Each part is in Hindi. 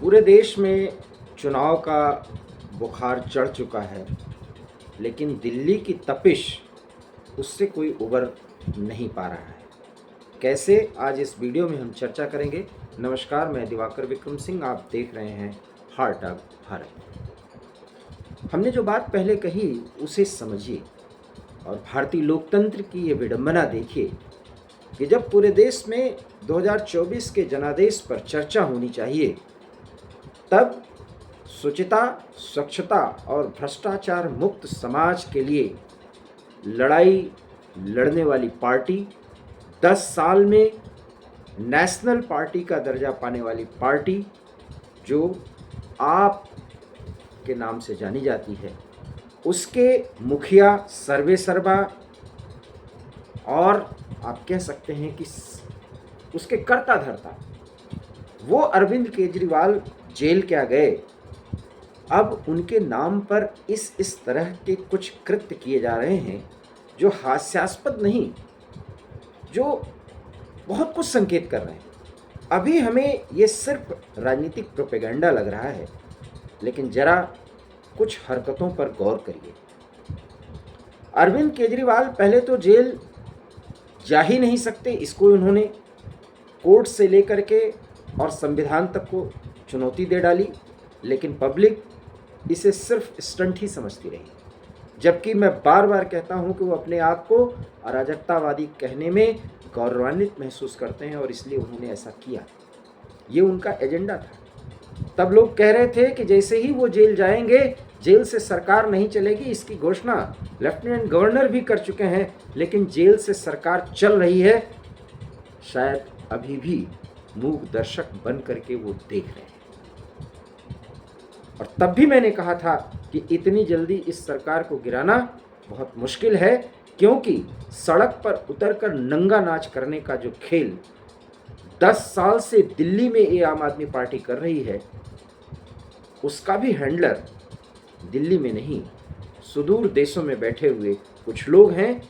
पूरे देश में चुनाव का बुखार चढ़ चुका है, लेकिन दिल्ली की तपिश उससे कोई उबर नहीं पा रहा है। कैसे, आज इस वीडियो में हम चर्चा करेंगे। नमस्कार, मैं दिवाकर विक्रम सिंह, आप देख रहे हैं हार्ट ऑफ भारत। हमने जो बात पहले कही उसे समझिए और भारतीय लोकतंत्र की ये विडंबना देखिए कि जब पूरे देश में 2024 के जनादेश पर चर्चा होनी चाहिए, तब शुचिता, स्वच्छता और भ्रष्टाचार मुक्त समाज के लिए लड़ाई लड़ने वाली पार्टी, 10 साल में नेशनल पार्टी का दर्जा पाने वाली पार्टी, जो आप के नाम से जानी जाती है, उसके मुखिया सर्वे सर्वा और आप कह सकते हैं कि उसके कर्ता धर्ता वो अरविंद केजरीवाल जेल क्या गए। अब उनके नाम पर इस तरह के कुछ कृत्य किए जा रहे हैं जो हास्यास्पद नहीं, जो बहुत कुछ संकेत कर रहे हैं। अभी हमें ये सिर्फ राजनीतिक प्रोपेगेंडा लग रहा है, लेकिन जरा कुछ हरकतों पर गौर करिए। अरविंद केजरीवाल पहले तो जेल जा ही नहीं सकते, इसको उन्होंने कोर्ट से लेकर के और संविधान तक को चुनौती दे डाली, लेकिन पब्लिक इसे सिर्फ स्टंट ही समझती रही। जबकि मैं बार बार कहता हूं कि वो अपने आप को अराजकतावादी कहने में गौरवान्वित महसूस करते हैं और इसलिए उन्होंने ऐसा किया। ये उनका एजेंडा था। तब लोग कह रहे थे कि जैसे ही वो जेल जाएंगे, जेल से सरकार नहीं चलेगी। इसकी घोषणा लेफ्टिनेंट गवर्नर भी कर चुके हैं, लेकिन जेल से सरकार चल रही है। शायद अभी भी मूक दर्शक बन करके वो देख रहे हैं। और तब भी मैंने कहा था कि इतनी जल्दी इस सरकार को गिराना बहुत मुश्किल है, क्योंकि सड़क पर उतरकर नंगा नाच करने का जो खेल 10 साल से दिल्ली में ये आम आदमी पार्टी कर रही है, उसका भी हैंडलर दिल्ली में नहीं, सुदूर देशों में बैठे हुए कुछ लोग हैं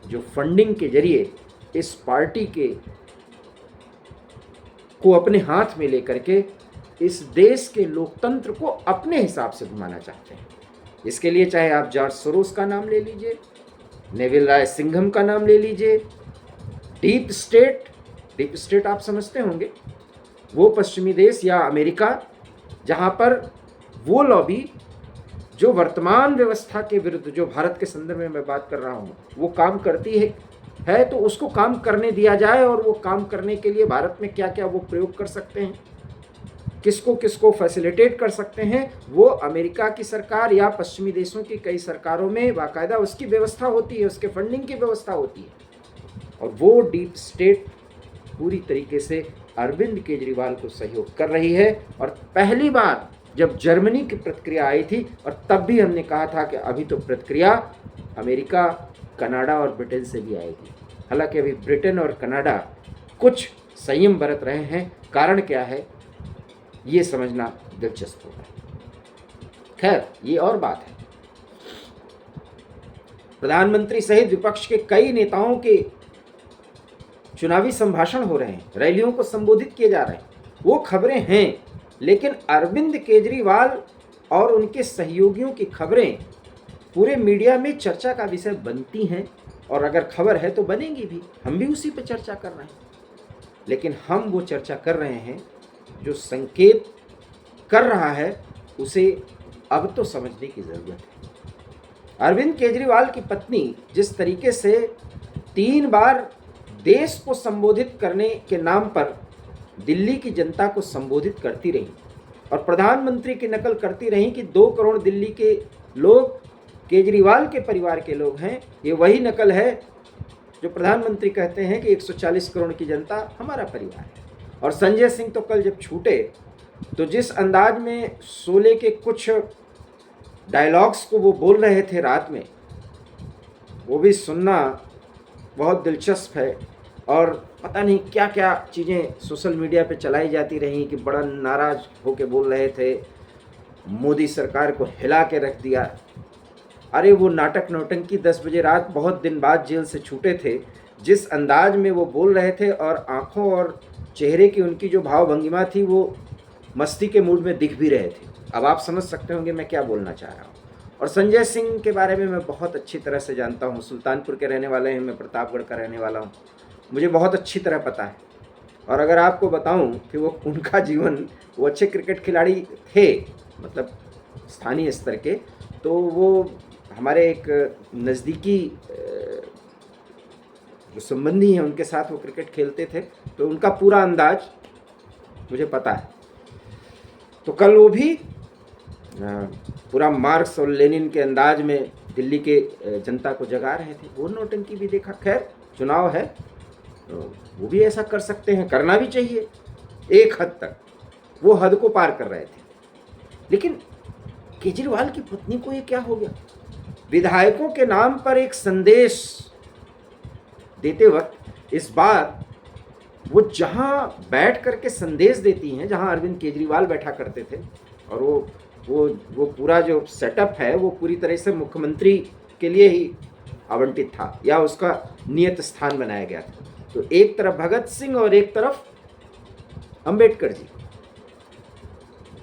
जो फंडिंग के जरिए इस पार्टी को अपने हाथ में लेकर के इस देश के लोकतंत्र को अपने हिसाब से घुमाना चाहते हैं। इसके लिए चाहे आप जॉर्ज सोरोस का नाम ले लीजिए, नेविल राय सिंघम का नाम ले लीजिए, डीप स्टेट आप समझते होंगे, वो पश्चिमी देश या अमेरिका, जहां पर वो लॉबी जो वर्तमान व्यवस्था के विरुद्ध, जो भारत के संदर्भ में मैं बात कर रहा हूं, वो काम करती है तो उसको काम करने दिया जाए। और वो काम करने के लिए भारत में क्या क्या वो प्रयोग कर सकते हैं, किसको किसको फैसिलिटेट कर सकते हैं, वो अमेरिका की सरकार या पश्चिमी देशों की कई सरकारों में बाकायदा उसकी व्यवस्था होती है, उसके फंडिंग की व्यवस्था होती है। और वो डीप स्टेट पूरी तरीके से अरविंद केजरीवाल को सहयोग कर रही है। और पहली बार जब जर्मनी की प्रतिक्रिया आई थी, और तब भी हमने कहा था कि अभी तो प्रतिक्रिया अमेरिका, कनाडा और ब्रिटेन से भी आएगी। हालांकि अभी ब्रिटेन और कनाडा कुछ संयम बरत रहे हैं। कारण क्या है, ये समझना दिलचस्प होगा। खैर, ये और बात है। प्रधानमंत्री सहित विपक्ष के कई नेताओं के चुनावी संभाषण हो रहे हैं, रैलियों को संबोधित किए जा रहे हैं, वो खबरें हैं। लेकिन अरविंद केजरीवाल और उनके सहयोगियों की खबरें पूरे मीडिया में चर्चा का विषय बनती हैं, और अगर खबर है तो बनेंगी भी। हम भी उसी पर चर्चा कर रहे हैं, लेकिन हम वो चर्चा कर रहे हैं जो संकेत कर रहा है, उसे अब तो समझने की ज़रूरत है। अरविंद केजरीवाल की पत्नी जिस तरीके से 3 बार देश को संबोधित करने के नाम पर दिल्ली की जनता को संबोधित करती रही और प्रधानमंत्री की नकल करती रही कि 2 करोड़ दिल्ली के लोग केजरीवाल के परिवार के लोग हैं, ये वही नकल है जो प्रधानमंत्री कहते हैं कि 140 करोड़ की जनता हमारा परिवार है। और संजय सिंह तो कल जब छूटे, तो जिस अंदाज में शोले के कुछ डायलॉग्स को वो बोल रहे थे रात में, वो भी सुनना बहुत दिलचस्प है। और पता नहीं क्या क्या चीज़ें सोशल मीडिया पे चलाई जाती रहीं कि बड़ा नाराज़ होके बोल रहे थे, मोदी सरकार को हिला के रख दिया। अरे वो नाटक नौटंकी 10 बजे रात, बहुत दिन बाद जेल से छूटे थे, जिस अंदाज में वो बोल रहे थे और आंखों और चेहरे की उनकी जो भाव भंगिमा थी, वो मस्ती के मूड में दिख भी रहे थे। अब आप समझ सकते होंगे मैं क्या बोलना चाह रहा हूँ। और संजय सिंह के बारे में मैं बहुत अच्छी तरह से जानता हूँ, सुल्तानपुर के रहने वाले हैं, मैं प्रतापगढ़ का रहने वाला हूँ, मुझे बहुत अच्छी तरह पता है। और अगर आपको बताऊं कि वो उनका जीवन, वो अच्छे क्रिकेट खिलाड़ी थे, मतलब स्थानीय स्तर के, तो वो हमारे एक नज़दीकी जो संबंधी हैं उनके साथ वो क्रिकेट खेलते थे, तो उनका पूरा अंदाज मुझे पता है। तो कल वो भी पूरा मार्क्स और लेनिन के अंदाज में दिल्ली के जनता को जगा रहे थे। वो नौटंकी भी देखा। खैर, चुनाव है तो वो भी ऐसा कर सकते हैं, करना भी चाहिए एक हद तक। वो हद को पार कर रहे थे। लेकिन केजरीवाल की पत्नी को ये क्या हो गया? विधायकों के नाम पर एक संदेश देते वक्त इस बार वो जहां बैठ करके संदेश देती हैं, जहां अरविंद केजरीवाल बैठा करते थे, और वो पूरा जो सेटअप है वो पूरी तरह से मुख्यमंत्री के लिए ही आवंटित था, या उसका नियत स्थान बनाया गया था। तो एक तरफ भगत सिंह और एक तरफ अंबेडकर जी,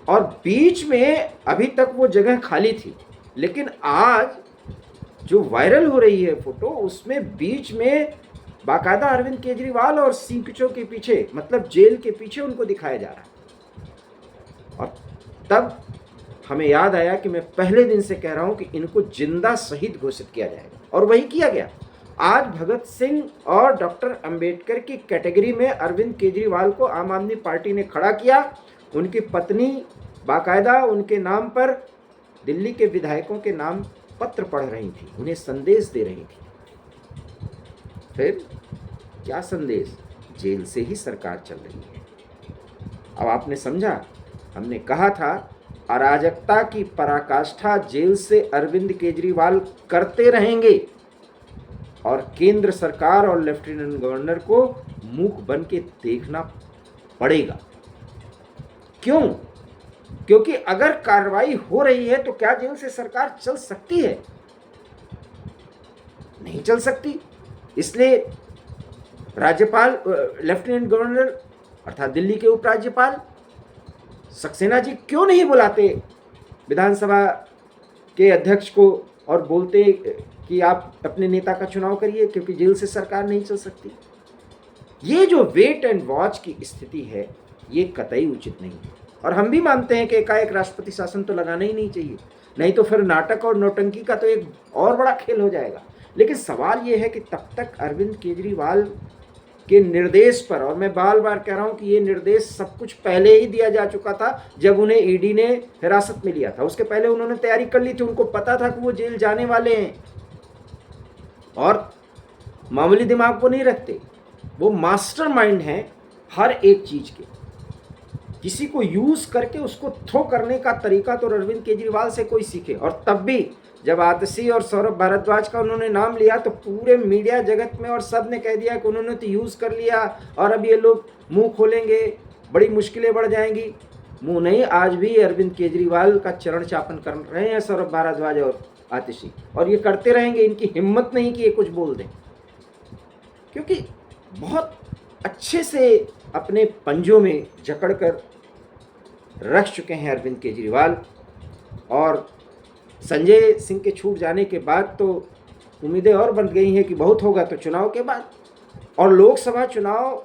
और बीच में अभी तक वो जगह खाली थी। लेकिन आज जो वायरल हो रही है फोटो, उसमें बीच में बाकायदा अरविंद केजरीवाल और सींकचो के पीछे, मतलब जेल के पीछे उनको दिखाया जा रहा है। और तब हमें याद आया कि मैं पहले दिन से कह रहा हूं कि इनको जिंदा शहीद घोषित किया जाएगा, और वही किया गया। आज भगत सिंह और डॉक्टर अंबेडकर की कैटेगरी में अरविंद केजरीवाल को आम आदमी पार्टी ने खड़ा किया। उनकी पत्नी बाकायदा उनके नाम पर दिल्ली के विधायकों के नाम पत्र पढ़ रही थी, उन्हें संदेश दे रही थी। फिर क्या संदेश? जेल से ही सरकार चल रही है। अब आपने समझा, हमने कहा था अराजकता की पराकाष्ठा जेल से अरविंद केजरीवाल करते रहेंगे, और केंद्र सरकार और लेफ्टिनेंट गवर्नर को मूक बन के देखना पड़ेगा। क्यों? क्योंकि अगर कार्रवाई हो रही है तो क्या जेल से सरकार चल सकती है? नहीं चल सकती। इसलिए राज्यपाल, लेफ्टिनेंट गवर्नर अर्थात दिल्ली के उपराज्यपाल सक्सेना जी क्यों नहीं बुलाते विधानसभा के अध्यक्ष को और बोलते कि आप अपने नेता का चुनाव करिए, क्योंकि जेल से सरकार नहीं चल सकती। ये जो वेट एंड वॉच की स्थिति है, ये कतई उचित नहीं है। और हम भी मानते हैं कि एकाएक राष्ट्रपति शासन तो लगाना ही नहीं चाहिए, नहीं तो फिर नाटक और नौटंकी का तो एक और बड़ा खेल हो जाएगा। लेकिन सवाल ये है कि तब तक अरविंद केजरीवाल के निर्देश पर, और मैं बार बार कह रहा हूं कि ये निर्देश सब कुछ पहले ही दिया जा चुका था जब उन्हें ईडी ने हिरासत में लिया था। उसके पहले उन्होंने तैयारी कर ली थी, उनको पता था कि वो जेल जाने वाले हैं। और मामूली दिमाग को नहीं रखते, वो मास्टरमाइंड हैं हर एक चीज के। किसी को यूज करके उसको थ्रो करने का तरीका तो अरविंद केजरीवाल से कोई सीखे। और तब भी जब आतिशी और सौरभ भारद्वाज का उन्होंने नाम लिया तो पूरे मीडिया जगत में और सब ने कह दिया कि उन्होंने तो यूज कर लिया और अब ये लोग मुंह खोलेंगे, बड़ी मुश्किलें बढ़ जाएंगी। मुंह नहीं, आज भी अरविंद केजरीवाल का चरण चापन कर रहे हैं सौरभ भारद्वाज और आतिशी, और ये करते रहेंगे। इनकी हिम्मत नहीं कि ये कुछ बोल दें, क्योंकि बहुत अच्छे से अपने पंजों में जकड़ कर रख चुके हैं अरविंद केजरीवाल। और संजय सिंह के छूट जाने के बाद तो उम्मीदें और बन गई हैं कि बहुत होगा तो चुनाव के बाद। और लोकसभा चुनाव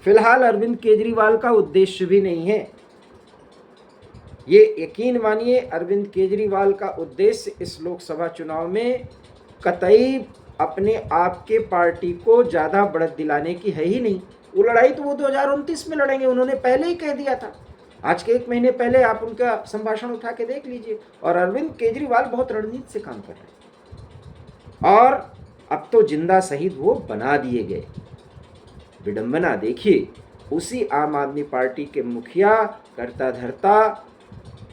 फिलहाल अरविंद केजरीवाल का उद्देश्य भी नहीं है। ये यकीन मानिए, अरविंद केजरीवाल का उद्देश्य इस लोकसभा चुनाव में कतई अपने आप के पार्टी को ज़्यादा बढ़त दिलाने की है ही नहीं। वो लड़ाई तो वो 2029 में लड़ेंगे, उन्होंने पहले ही कह दिया था। आज के 1 महीने पहले आप उनका संभाषण उठा के देख लीजिए। और अरविंद केजरीवाल बहुत रणनीति से काम कर रहे हैं, और अब तो जिंदा शहीद वो बना दिए गए। विडंबना देखिए, उसी आम आदमी पार्टी के मुखिया, कर्ता धर्ता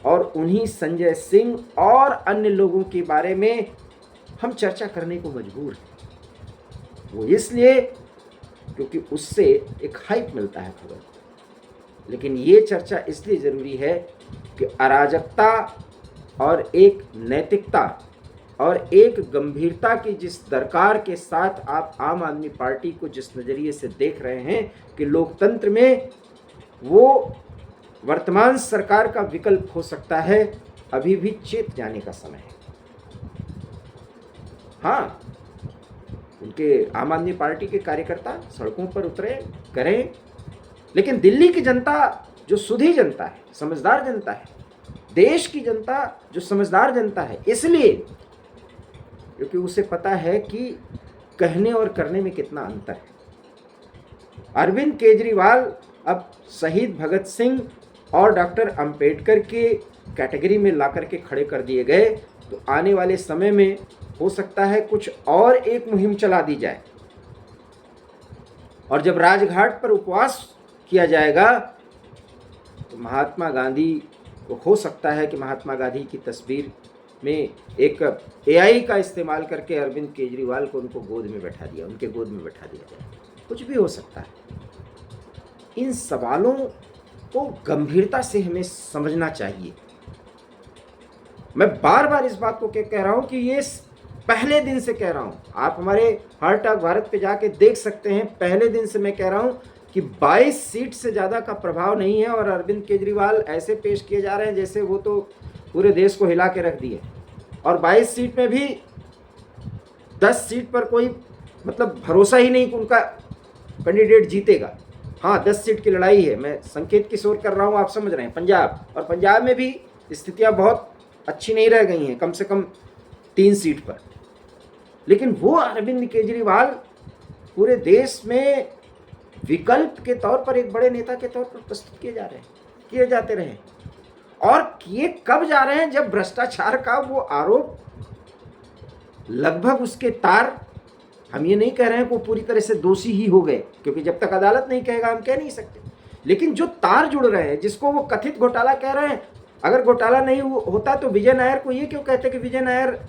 और उन्हीं संजय सिंह और अन्य लोगों के बारे में हम चर्चा करने को मजबूर हैं। वो इसलिए क्योंकि उससे एक हाइप मिलता है खबर। लेकिन ये चर्चा इसलिए ज़रूरी है कि अराजकता और एक नैतिकता और एक गंभीरता की जिस दरकार के साथ आप आम आदमी पार्टी को जिस नज़रिए से देख रहे हैं कि लोकतंत्र में वो वर्तमान सरकार का विकल्प हो सकता है, अभी भी चेत जाने का समय है। हाँ, उनके आम आदमी पार्टी के कार्यकर्ता सड़कों पर उतरे, करें, लेकिन दिल्ली की जनता जो सुधी जनता है, समझदार जनता है, देश की जनता जो समझदार जनता है, इसलिए क्योंकि उसे पता है कि कहने और करने में कितना अंतर है। अरविंद केजरीवाल अब शहीद भगत सिंह और डॉक्टर अंबेडकर के कैटेगरी में ला करके खड़े कर दिए गए, तो आने वाले समय में हो सकता है कुछ और एक मुहिम चला दी जाए, और जब राजघाट पर उपवास किया जाएगा तो महात्मा गांधी को हो सकता है कि महात्मा गांधी की तस्वीर में एक एआई का इस्तेमाल करके अरविंद केजरीवाल को उनके गोद में बैठा दिया जाए। कुछ भी हो सकता है। इन सवालों को गंभीरता से हमें समझना चाहिए। मैं बार बार इस बात को कह रहा हूं कि ये पहले दिन से कह रहा हूं, आप हमारे हार्ट टॉक भारत पे जाके देख सकते हैं। पहले दिन से मैं कह रहा हूं कि 22 सीट से ज़्यादा का प्रभाव नहीं है, और अरविंद केजरीवाल ऐसे पेश किए जा रहे हैं जैसे वो तो पूरे देश को हिला के रख दिए। और 22 सीट में भी 10 सीट पर कोई मतलब भरोसा ही नहीं कि उनका कैंडिडेट जीतेगा। हाँ, 10 सीट की लड़ाई है, मैं संकेत किस ओर कर रहा हूँ आप समझ रहे हैं। पंजाब, और पंजाब में भी स्थितियाँ बहुत अच्छी नहीं रह गई हैं, कम से कम 3 सीट पर। लेकिन वो अरविंद केजरीवाल पूरे देश में विकल्प के तौर पर, एक बड़े नेता के तौर पर प्रस्तुत किए जाते रहे, और किए कब जा रहे हैं, जब भ्रष्टाचार का वो आरोप लगभग उसके तार, हम ये नहीं कह रहे हैं कि वो पूरी तरह से दोषी ही हो गए, क्योंकि जब तक अदालत नहीं कहेगा हम कह नहीं सकते, लेकिन जो तार जुड़ रहे हैं, जिसको वो कथित घोटाला कह रहे हैं, अगर घोटाला नहीं होता तो विजय नायर को ये क्यों कहते कि विजय नायर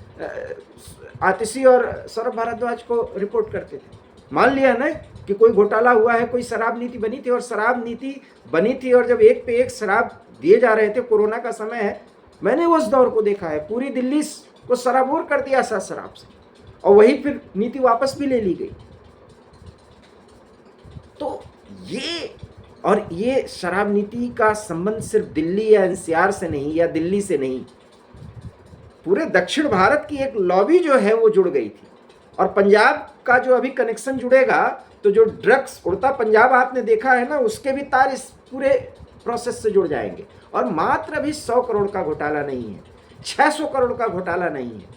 आतिशी और सौरभ भारद्वाज को रिपोर्ट करते थे। मान लिया ना कि कोई घोटाला हुआ है, कोई शराब नीति बनी थी, और शराब नीति बनी थी और जब एक पे एक शराब दिए जा रहे थे, कोरोना का समय है, मैंने उस दौर को देखा है, पूरी दिल्ली को शराबोर कर दिया शराब से, और वही फिर नीति वापस भी ले ली गई। तो ये शराब नीति का संबंध सिर्फ दिल्ली या एनसीआर से नहीं, या दिल्ली से नहीं, पूरे दक्षिण भारत की एक लॉबी जो है वो जुड़ गई थी। और पंजाब का जो अभी कनेक्शन जुड़ेगा, तो जो ड्रग्स उड़ता पंजाब आपने देखा है ना, उसके भी तार इस पूरे प्रोसेस से जुड़ जाएंगे। और मात्र अभी 100 करोड़ का घोटाला नहीं है, 600 करोड़ का घोटाला नहीं है,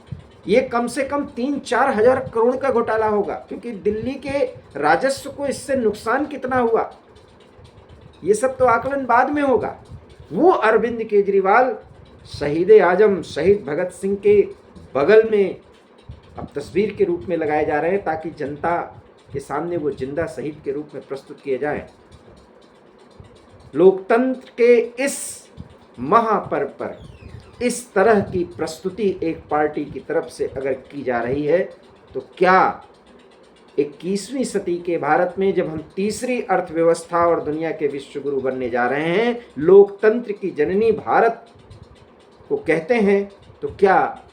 ये कम से कम 3-4 हजार करोड़ का घोटाला होगा, क्योंकि दिल्ली के राजस्व को इससे नुकसान कितना हुआ, ये सब तो आकलन बाद में होगा। वो अरविंद केजरीवाल शहीद आजम, शहीद भगत सिंह के बगल में अब तस्वीर के रूप में लगाए जा रहे हैं, ताकि जनता के सामने वो जिंदा शहीद के रूप में प्रस्तुत किए जाएं। लोकतंत्र के इस महापर्व पर इस तरह की प्रस्तुति एक पार्टी की तरफ से अगर की जा रही है, तो क्या 21वीं सदी के भारत में, जब हम तीसरी अर्थव्यवस्था और दुनिया के विश्व गुरु बनने जा रहे हैं, लोकतंत्र की जननी भारत को कहते हैं, तो क्या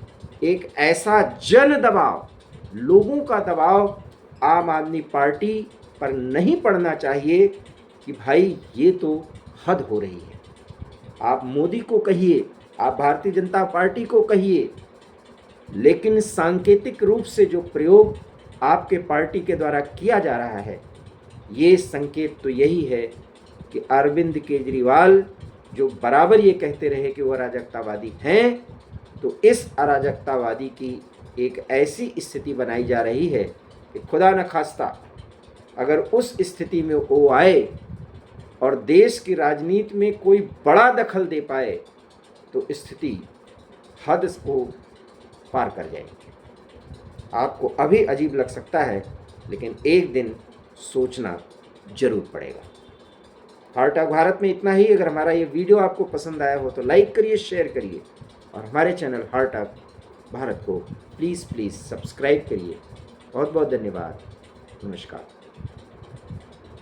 एक ऐसा जन दबाव, लोगों का दबाव आम आदमी पार्टी पर नहीं पड़ना चाहिए कि भाई ये तो हद हो रही है। आप मोदी को कहिए, आप भारतीय जनता पार्टी को कहिए, लेकिन सांकेतिक रूप से जो प्रयोग आपके पार्टी के द्वारा किया जा रहा है, ये संकेत तो यही है कि अरविंद केजरीवाल जो बराबर ये कहते रहे कि वो अराजकतावादी हैं, तो इस अराजकतावादी की एक ऐसी स्थिति बनाई जा रही है कि खुदा न खास्ता अगर उस स्थिति में वो आए और देश की राजनीति में कोई बड़ा दखल दे पाए, तो स्थिति हद को पार कर जाएगी। आपको अभी अजीब लग सकता है, लेकिन एक दिन सोचना जरूर पड़ेगा। हार्ट टॉक भारत में इतना ही। अगर हमारा ये वीडियो आपको पसंद आया हो तो लाइक करिए, शेयर करिए, और हमारे चैनल हार्ट टॉक भारत को प्लीज़ सब्सक्राइब करिए। बहुत बहुत धन्यवाद। नमस्कार।